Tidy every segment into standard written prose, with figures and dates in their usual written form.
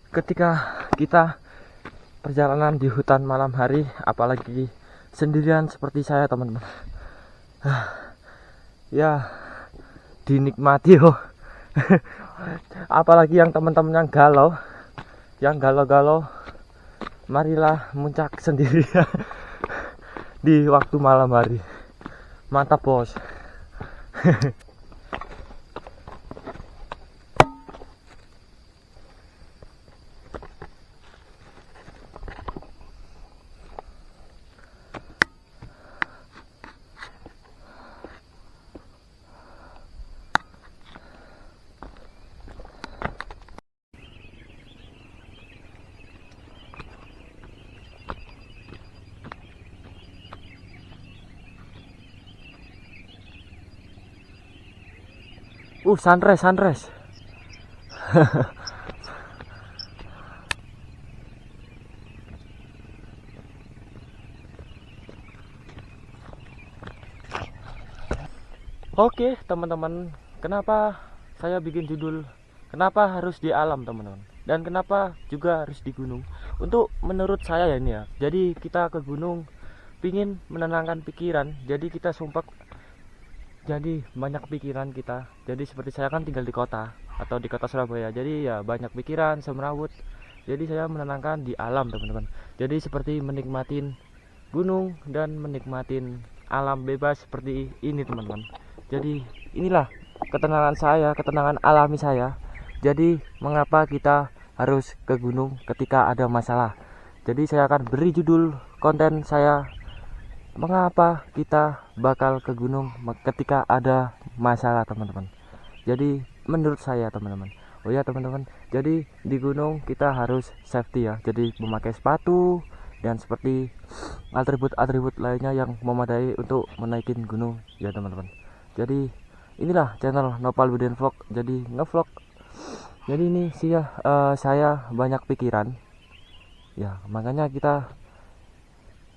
ketika kita perjalanan di hutan malam hari, apalagi sendirian seperti saya teman-teman, ya dinikmati apalagi yang teman-teman yang galau-galau, marilah muncak sendiri di waktu malam hari. Mantap bos. Sunrise. Oke teman-teman, kenapa saya bikin judul kenapa harus di alam teman-teman, dan kenapa juga harus di gunung? Untuk menurut saya ya ini ya, jadi kita ke gunung pingin menenangkan pikiran, jadi kita sumpah, jadi banyak pikiran kita. Jadi seperti saya kan tinggal di kota atau di kota Surabaya, jadi ya banyak pikiran semrawut, jadi saya menenangkan di alam teman-teman. Jadi seperti menikmatin gunung dan menikmatin alam bebas seperti ini teman-teman. Jadi inilah ketenangan saya, ketenangan alami saya. Jadi mengapa kita harus ke gunung ketika ada masalah? Jadi saya akan beri judul konten saya, mengapa kita bakal ke gunung ketika ada masalah teman-teman. Jadi menurut saya teman-teman, oh ya teman-teman, jadi di gunung kita harus safety ya. Jadi memakai sepatu dan seperti atribut-atribut lainnya yang memadai untuk menaikin gunung ya teman-teman. Jadi inilah channel Nopal Buden Vlog, jadi ngevlog. Jadi ini sih ya, saya banyak pikiran ya, makanya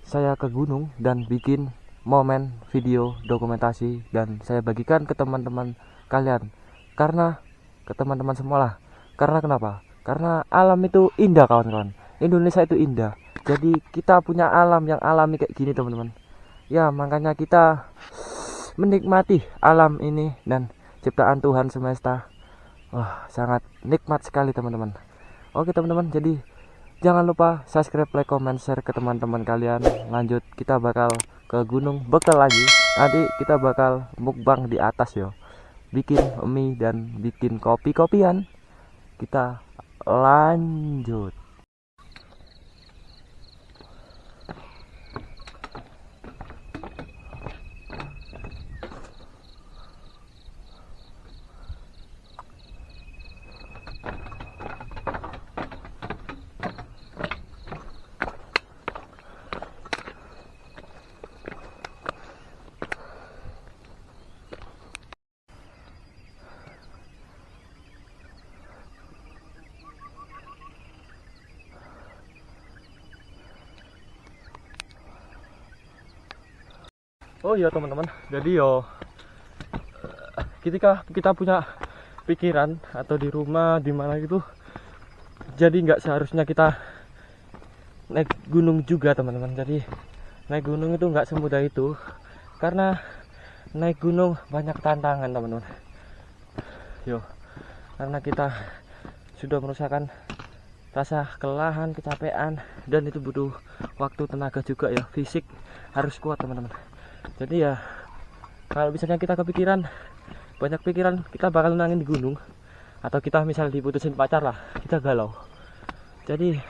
saya ke gunung dan bikin momen video dokumentasi dan saya bagikan ke teman-teman kalian, karena ke teman-teman semua lah. Karena kenapa? Karena alam itu indah kawan-kawan, Indonesia itu indah. Jadi kita punya alam yang alami kayak gini teman-teman ya, makanya kita menikmati alam ini dan ciptaan Tuhan semesta. Wah, sangat nikmat sekali teman-teman. Oke teman-teman, jadi jangan lupa subscribe, like, comment, share ke teman-teman kalian. Lanjut, kita bakal ke gunung bekal lagi. Nanti kita bakal mukbang di atas yo, bikin mie dan bikin kopi-kopian. Kita lanjut. Oh iya teman-teman, jadi ketika kita punya pikiran atau di rumah di mana gitu, jadi nggak seharusnya kita naik gunung juga teman-teman. Jadi naik gunung itu nggak semudah itu, karena naik gunung banyak tantangan teman-teman. Karena kita sudah merasakan rasa kelelahan, kecapean, dan itu butuh waktu, tenaga juga ya, fisik harus kuat teman-teman. Jadi ya kalau misalnya kita kepikiran, banyak pikiran, kita bakal nangin di gunung. Atau kita misal diputusin pacar lah, kita galau. Jadi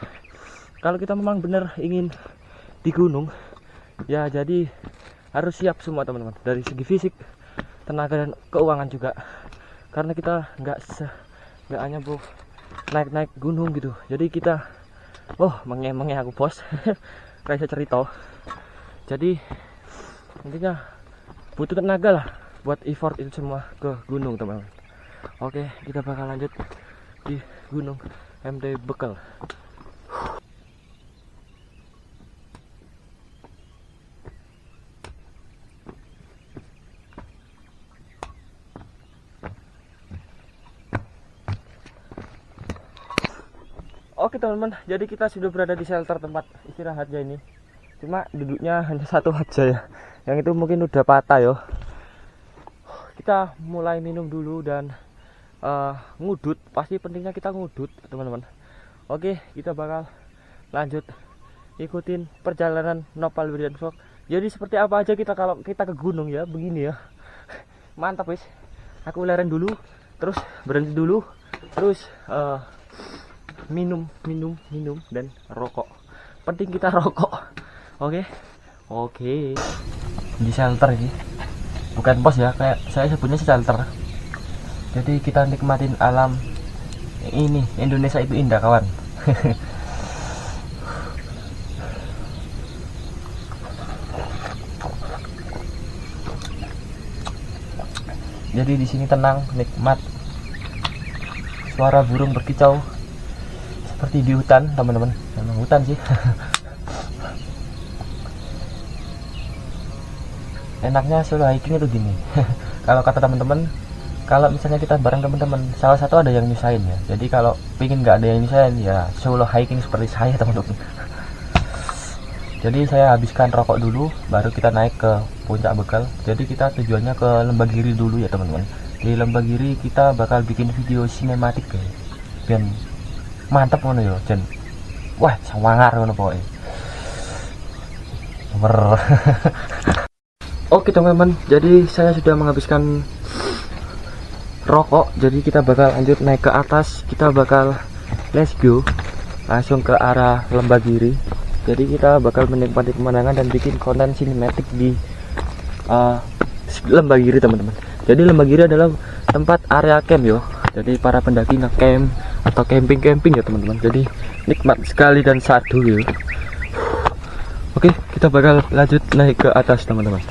kalau kita memang benar ingin di gunung ya, jadi harus siap semua teman-teman, dari segi fisik, tenaga, dan keuangan juga. Karena kita nggak hanya naik gunung gitu. Jadi kita menge aku bos kayak cerita. Jadi intinya butuh tenaga lah buat effort itu semua ke gunung teman-teman. Oke, kita bakal lanjut di gunung MT Bekal. Oke teman-teman, jadi kita sudah berada di shelter tempat istirahatnya ini. Cuma duduknya hanya satu aja ya. Yang itu mungkin udah patah yo. Kita mulai minum dulu dan ngudut. Pasti pentingnya kita ngudut teman-teman. Oke, kita bakal lanjut ikutin perjalanan Nopal Wirjan Vlog. Jadi seperti apa aja kita kalau kita ke gunung ya, begini ya. Mantap wis. Aku leren dulu, terus berhenti dulu, terus minum dan rokok. Penting kita rokok. Oke. Di shelter ini. Bukan pos ya, kayak saya sebutnya shelter. Jadi kita nikmatin alam ini. Indonesia itu indah kawan. Jadi di sini tenang, nikmat. Suara burung berkicau seperti di hutan, teman-teman. Memang hutan sih. Enaknya solo hiking itu gini. Kalau kata teman-teman, kalau misalnya kita bareng teman-teman, salah satu ada yang nyusahin ya. Jadi kalau pingin nggak ada yang nyusahin ya solo hiking seperti saya teman-teman. Jadi saya habiskan rokok dulu, baru kita naik ke puncak Bekal. Jadi kita tujuannya ke Lembagiri dulu ya teman-teman. Di Lembagiri kita bakal bikin video sinematik ya. Dan mantap ngono ya, Jen. Wah, sangar ngono pokoke. Oke teman-teman, jadi saya sudah menghabiskan rokok. Jadi kita bakal lanjut naik ke atas. Kita bakal let's go langsung ke arah Lembagiri. Jadi kita bakal menikmati pemandangan dan bikin konten sinematik di Lembagiri teman-teman. Jadi Lembagiri adalah tempat area camp yo. Jadi para pendaki nge-camp atau camping ya teman-teman. Jadi nikmat sekali dan sadu yo. Oke, kita bakal lanjut naik ke atas teman-teman.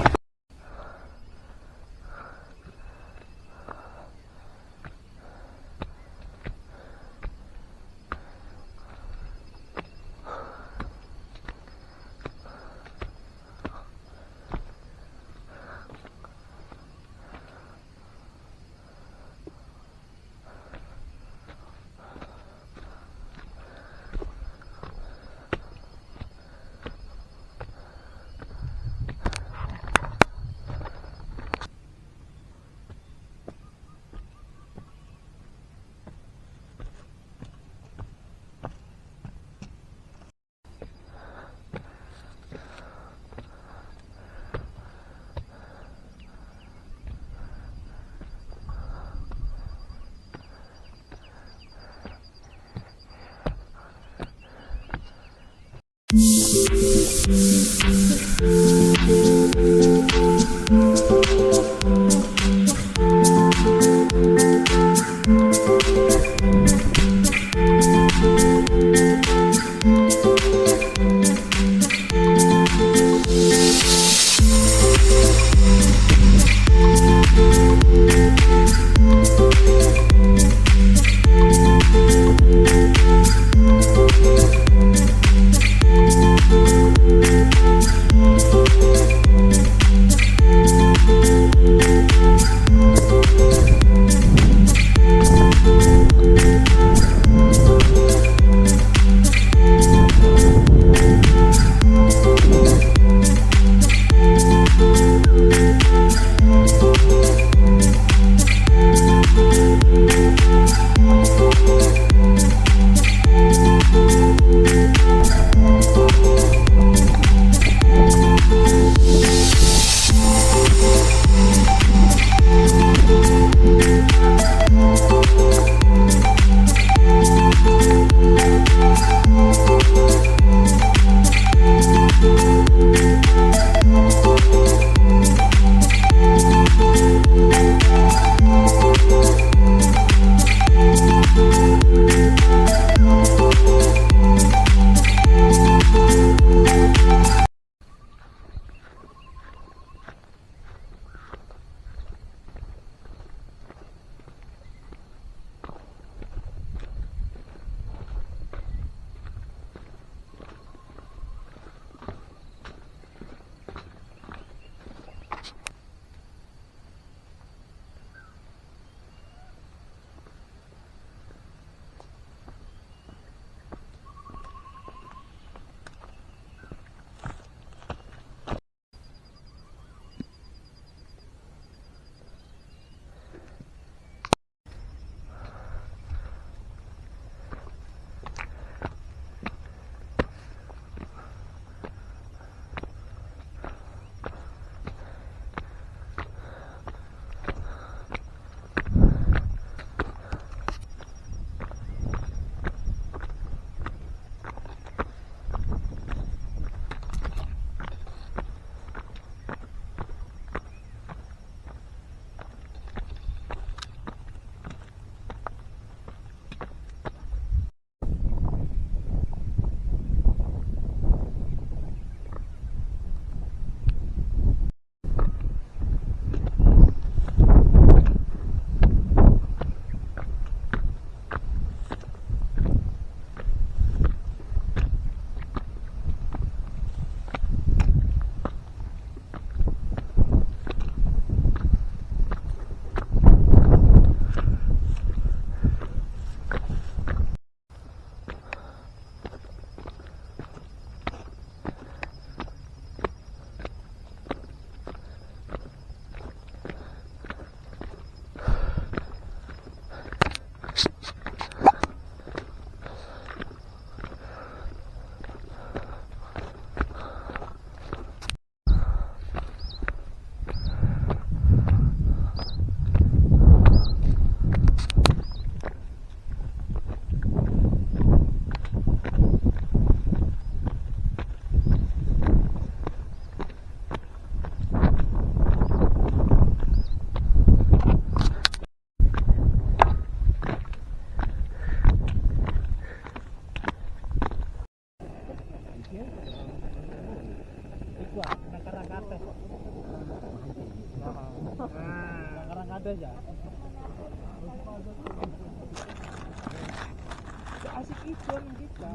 Asik ikon kita.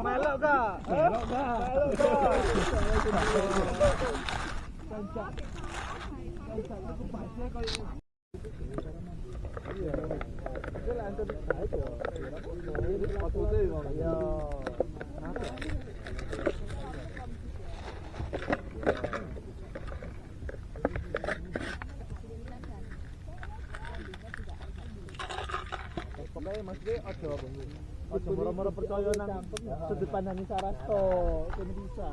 Melok gak? Melok gak? Melok gak? Kancak. Kancak aku pasnya kalau iya. Itu lah antar aja. Foto deh bang. Ya. Pokoknya maksudnya ojo moro-moro percaya nang sudut pandang Sarasto, kene bisa.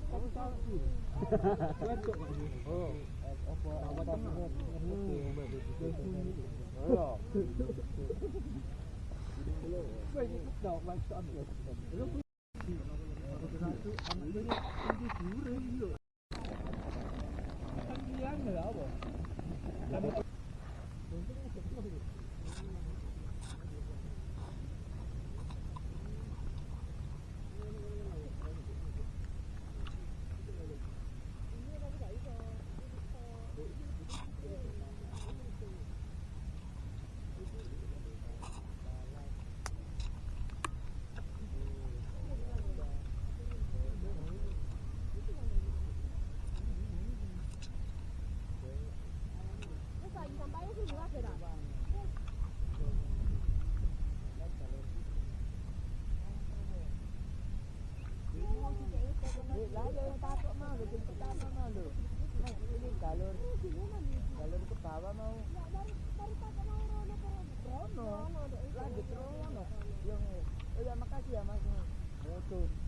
Kamu tahu sih. Oh, apa awak Jalur ke bawah mau. Rono. Lanjut Rono. Yang makasih ya Mas. Betul.